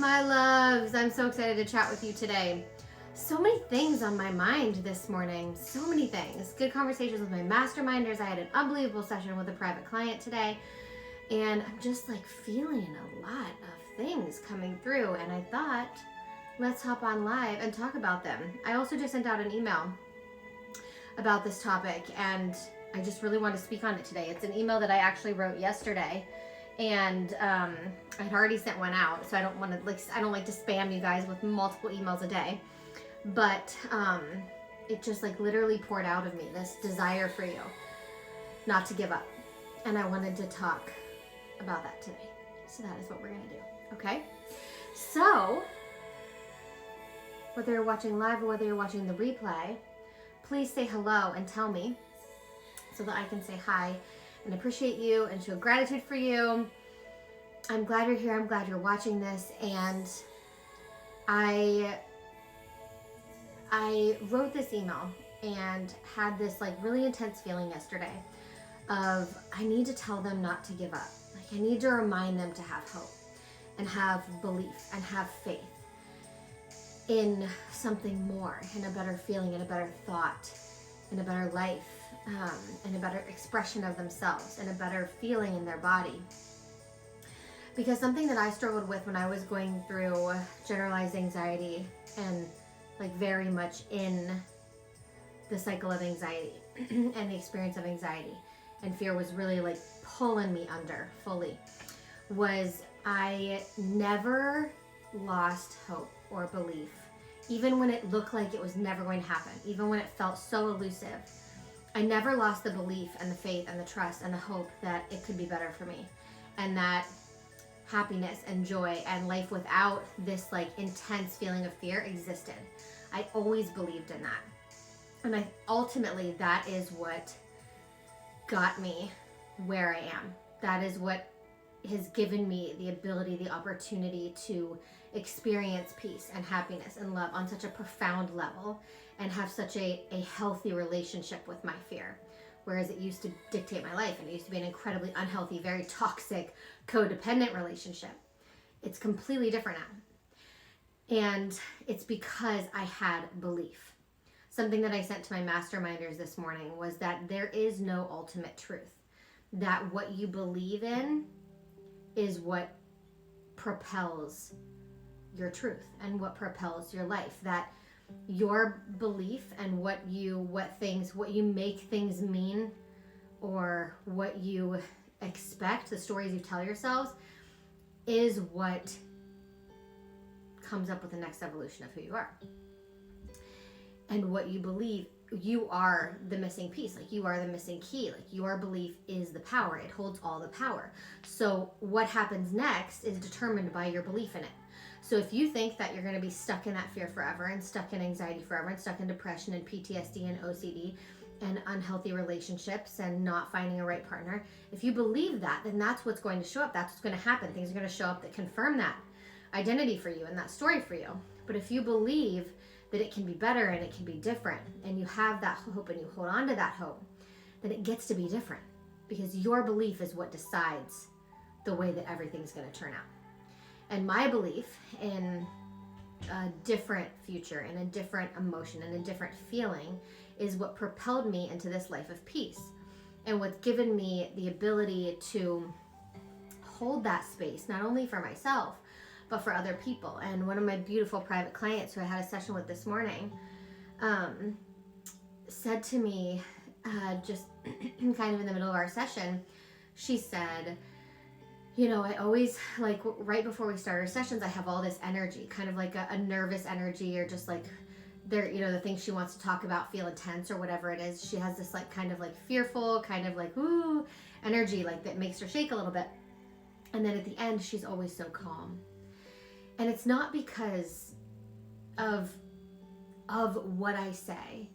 my loves. I'm so excited to chat with you today. So many things on my mind this morning. So many things. Good conversations with my masterminders. I had an unbelievable session with a private client today. And I'm just like feeling a lot of things coming through. And I thought, let's hop on live and talk about them. I also just sent out an email about this topic. And I just really want to speak on it today. It's an email that I actually wrote yesterday. And I'd already sent one out, so I don't like to spam you guys with multiple emails a day. But it just like literally poured out of me, this desire for you not to give up. And I wanted to talk about that today. So that is what we're gonna do, okay? So, whether you're watching live or whether you're watching the replay, please say hello and tell me so that I can say hi and appreciate you and show gratitude for you. I'm glad you're here. I'm glad you're watching this. And I wrote this email and had this like really intense feeling yesterday of I need to tell them not to give up. Like I need to remind them to have hope and have belief and have faith in something more, in a better feeling, in a better thought, in a better life. And a better expression of themselves and a better feeling in their body. Because something that I struggled with when I was going through generalized anxiety and like very much in the cycle of anxiety and the experience of anxiety and fear was really like pulling me under fully, was I never lost hope or belief, even when it looked like it was never going to happen, even when it felt so elusive. I never lost the belief and the faith and the trust and the hope that it could be better for me and that happiness and joy and life without this like intense feeling of fear existed. I always believed in that. And ultimately that is what got me where I am. That is what has given me the ability, the opportunity to experience peace and happiness and love on such a profound level and have such a healthy relationship with my fear. Whereas it used to dictate my life and it used to be an incredibly unhealthy, very toxic, codependent relationship. It's completely different now. And it's because I had belief. Something that I sent to my masterminders this morning was that there is no ultimate truth. That what you believe in is what propels your truth and what propels your life. That your belief and what you make things mean or what you expect, the stories you tell yourselves, is what comes up with the next evolution of who you are. And what you believe, you are the missing piece, like you are the missing key, like your belief is the power, it holds all the power. So what happens next is determined by your belief in it. So if you think that you're going to be stuck in that fear forever and stuck in anxiety forever and stuck in depression and PTSD and OCD and unhealthy relationships and not finding a right partner, if you believe that, then that's what's going to show up. That's what's going to happen. Things are going to show up that confirm that identity for you and that story for you. But if you believe that it can be better and it can be different and you have that hope and you hold on to that hope, then it gets to be different because your belief is what decides the way that everything's going to turn out. And my belief in a different future and a different emotion and a different feeling is what propelled me into this life of peace and what's given me the ability to hold that space, not only for myself, but for other people. And one of my beautiful private clients who I had a session with this morning said to me, just kind of in the middle of our session, she said, you know, I always, like, right before we start our sessions, I have all this energy, kind of like a nervous energy, or just like, there, you know, the things she wants to talk about feel intense or whatever it is. She has this like kind of like fearful, kind of like, ooh, energy, like that makes her shake a little bit. And then at the end, she's always so calm. And it's not because of what I say.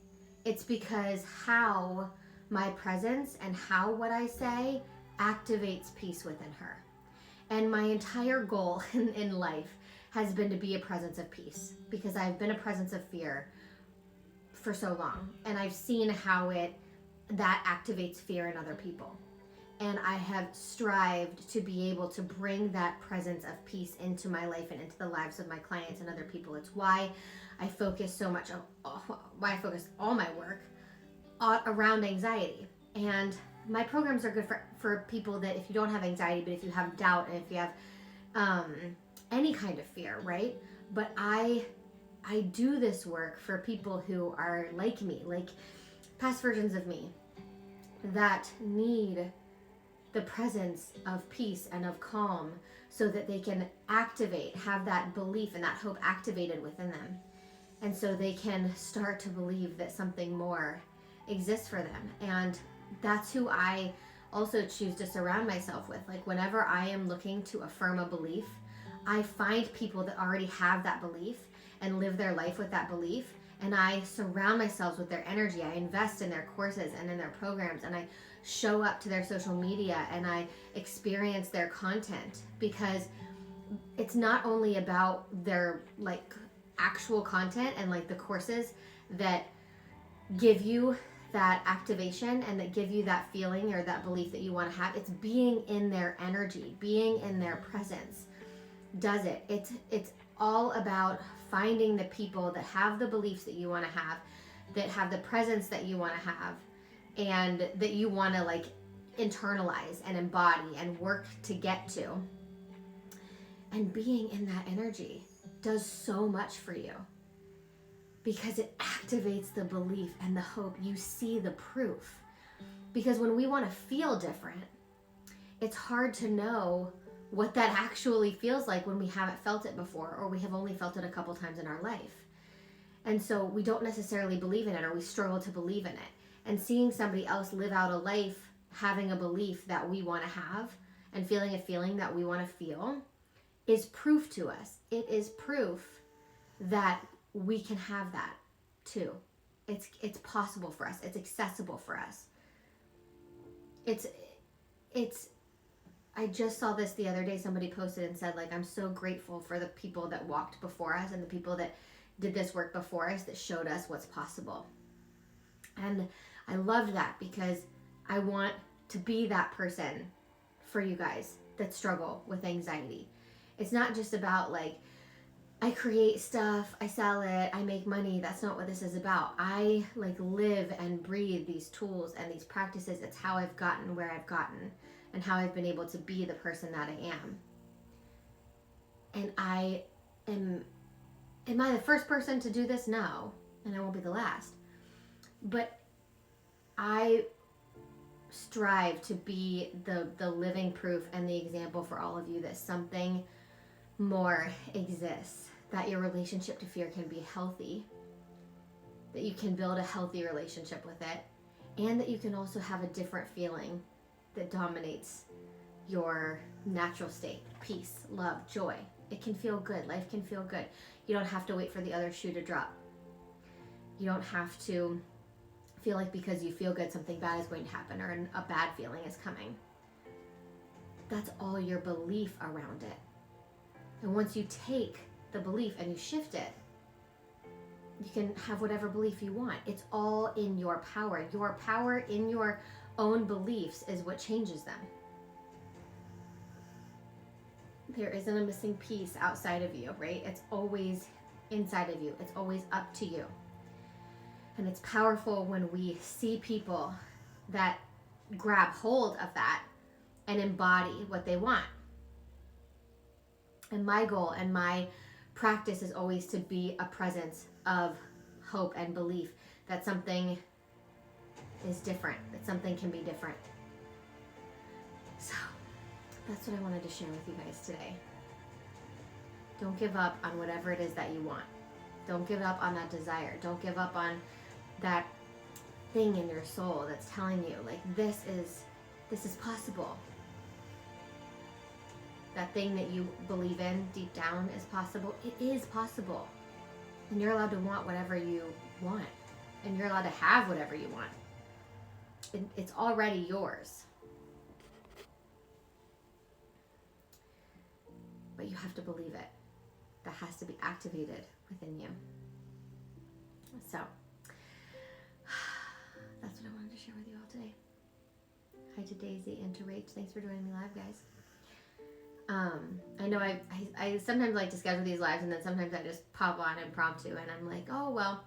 It's because how my presence and how what I say activates peace within her. And my entire goal in life has been to be a presence of peace because I've been a presence of fear for so long. And I've seen how that activates fear in other people. And I have strived to be able to bring that presence of peace into my life and into the lives of my clients and other people. It's why I focus so much on, why I focus all my work around anxiety. And my programs are good for people that, if you don't have anxiety, but if you have doubt and if you have any kind of fear, right? But I do this work for people who are like me, like past versions of me, that need the presence of peace and of calm so that they can have that belief and that hope activated within them. And so they can start to believe that something more exists for them. And that's who I also choose to surround myself with. Like, whenever I am looking to affirm a belief, I find people that already have that belief and live their life with that belief. And I surround myself with their energy. I invest in their courses and in their programs, and I show up to their social media and I experience their content, because it's not only about their like actual content and like the courses that give you that activation and that give you that feeling or that belief that you want to have. It's being in their energy, being in their presence does it. It's all about finding the people that have the beliefs that you want to have, that have the presence that you want to have, and that you want to like internalize and embody and work to get to. And being in that energy does so much for you, because it activates the belief and the hope. You see the proof. Because when we want to feel different, it's hard to know what that actually feels like when we haven't felt it before, or we have only felt it a couple times in our life. And so we don't necessarily believe in it, or we struggle to believe in it. And seeing somebody else live out a life having a belief that we want to have and feeling a feeling that we want to feel is proof to us. It is proof that we can have that too. It's possible for us. It's accessible for us. It's I just saw this the other day. Somebody posted and said, like, I'm so grateful for the people that walked before us and the people that did this work before us, that showed us what's possible. And I loved that, because I want to be that person for you guys that struggle with anxiety. It's not just about like, I create stuff, I sell it, I make money. That's not what this is about. I like live and breathe these tools and these practices. It's how I've gotten where I've gotten and how I've been able to be the person that I am. And am I the first person to do this? No, and I won't be the last. But I strive to be the living proof and the example for all of you that something more exists, that your relationship to fear can be healthy, that you can build a healthy relationship with it, and that you can also have a different feeling that dominates your natural state. Peace, love, joy. It can feel good. Life can feel good. You don't have to wait for the other shoe to drop. You don't have to feel like because you feel good something bad is going to happen, or a bad feeling is coming. That's all your belief around it. And once you take the belief and you shift it, you can have whatever belief you want. It's all in your power. Your power in your own beliefs is what changes them. There isn't a missing piece outside of you, right? It's always inside of you. It's always up to you. And it's powerful when we see people that grab hold of that and embody what they want. And my goal and my practice is always to be a presence of hope and belief that something is different, that something can be different. So that's what I wanted to share with you guys today. Don't give up on whatever it is that you want. Don't give up on that desire. Don't give up on that thing in your soul that's telling you, like, this is possible. That thing that you believe in deep down is possible. It is possible. And you're allowed to want whatever you want. And you're allowed to have whatever you want. It's already yours. But you have to believe it. That has to be activated within you. So, that's what I wanted to share with you all today. Hi to Daisy and to Rach. Thanks for joining me live, guys. I know I sometimes like to schedule these lives, and then sometimes I just pop on impromptu, and I'm like, oh, well,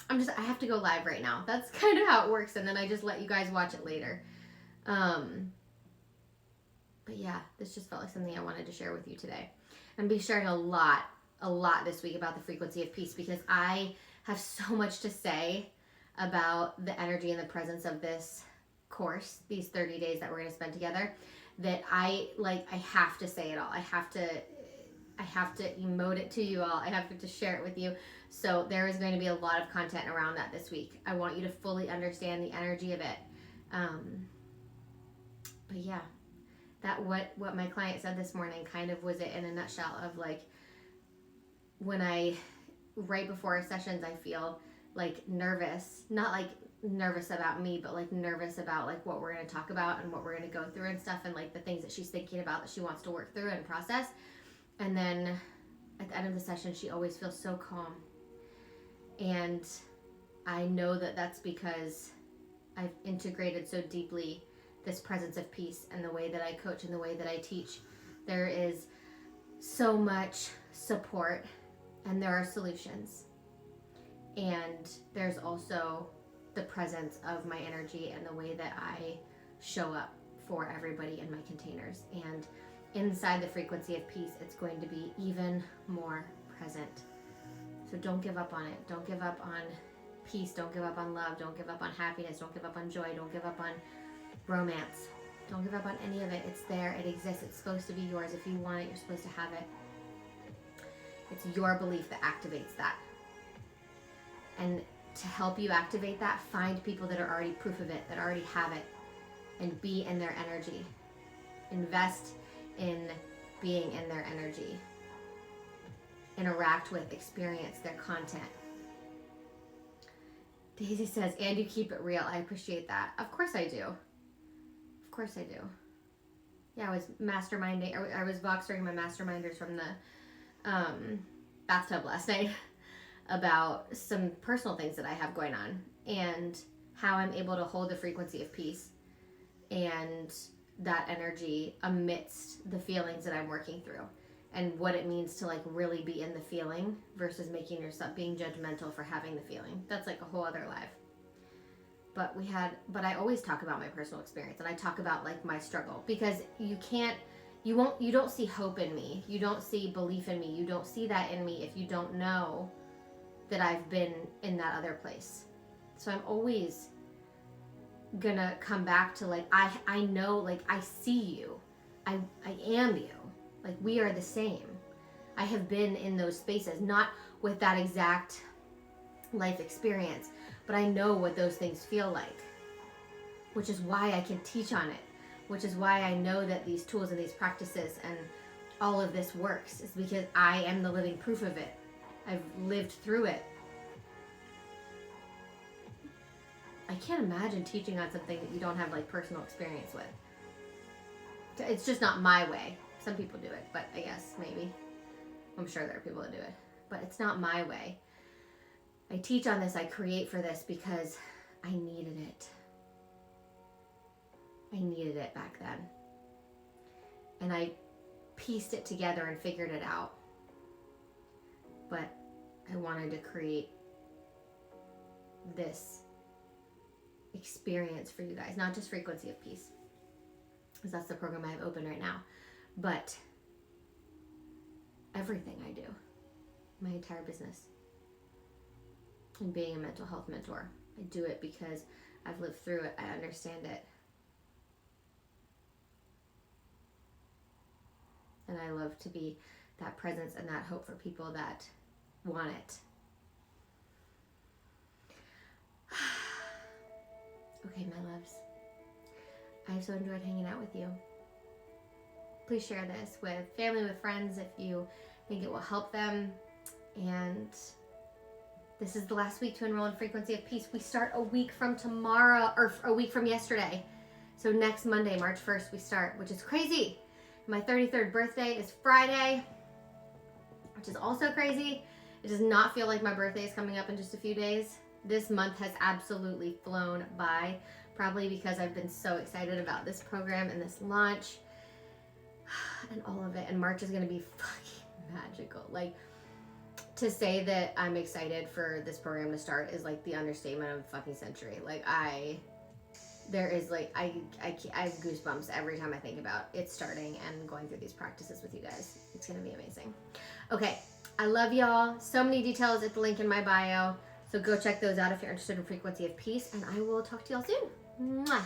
I have to go live right now. That's kind of how it works, and then I just let you guys watch it later. But yeah, this just felt like something I wanted to share with you today. I'm going to be sharing a lot this week about the frequency of peace, because I have so much to say about the energy and the presence of this course, these 30 days that we're going to spend together, that I have to say it all. I have to emote it to you all. I have to share it with you. So there is going to be a lot of content around that this week. I want you to fully understand the energy of it. But yeah, that what my client said this morning kind of was it in a nutshell of like, when right before our sessions, I feel like nervous, not like nervous about me, but like nervous about like what we're going to talk about and what we're going to go through and stuff, and like the things that she's thinking about that she wants to work through and process. And then at the end of the session, she always feels so calm. And I know that that's because I've integrated so deeply this presence of peace and the way that I coach and the way that I teach. There is so much support, and there are solutions. And there's also the presence of my energy and the way that I show up for everybody in my containers. And inside the frequency of peace, it's going to be even more present. So don't give up on it. Don't give up on peace. Don't give up on love. Don't give up on happiness. Don't give up on joy. Don't give up on romance. Don't give up on any of it. It's there. It exists. It's supposed to be yours. If you want it, you're supposed to have it. It's your belief that activates that. And to help you activate that, find people that are already proof of it, that already have it, and be in their energy. Invest in being in their energy. Interact with, experience their content. Daisy says, and you keep it real. I appreciate that. Of course I do. Of course I do. Yeah, I was masterminding, I was boxering my masterminders from the bathtub last night about some personal things that I have going on and how I'm able to hold the frequency of peace and that energy amidst the feelings that I'm working through, and what it means to like really be in the feeling versus making yourself being judgmental for having the feeling. That's like a whole other life. But I always talk about my personal experience, and I talk about like my struggle, because you don't see hope in me. You don't see belief in me. You don't see that in me if you don't know that I've been in that other place. So I'm always gonna come back to like, I know, like I see you. I am you. Like we are the same. I have been in those spaces, not with that exact life experience, but I know what those things feel like, which is why I can teach on it, which is why I know that these tools and these practices and all of this works, is because I am the living proof of it. I've lived through it. I can't imagine teaching on something that you don't have like personal experience with. It's just not my way. Some people do it, but I guess maybe. I'm sure there are people that do it, but it's not my way. I teach on this, I create for this because I needed it. I needed it back then. And I pieced it together and figured it out. But I wanted to create this experience for you guys, not just Frequency of Peace, because that's the program I have open right now, but everything I do, my entire business, and being a mental health mentor. I do it because I've lived through it. I understand it. And I love to be that presence and that hope for people that want it. Okay, my loves. I've so enjoyed hanging out with you. Please share this with family, with friends, if you think it will help them. And this is the last week to enroll in Frequency of Peace. We start a week from tomorrow, or a week from yesterday. So next Monday, March 1st, we start, which is crazy. My 33rd birthday is Friday, which is also crazy. It does not feel like my birthday is coming up in just a few days. This month has absolutely flown by. probably because I've been so excited about this program and this launch and all of it. And March is going to be fucking magical. Like, to say that I'm excited for this program to start is like the understatement of the fucking century. Like, I have goosebumps every time I think about it starting and going through these practices with you guys. It's going to be amazing. Okay. I love y'all. So many details at the link in my bio. So go check those out if you're interested in Frequency of Peace. And I will talk to y'all soon. Mwah.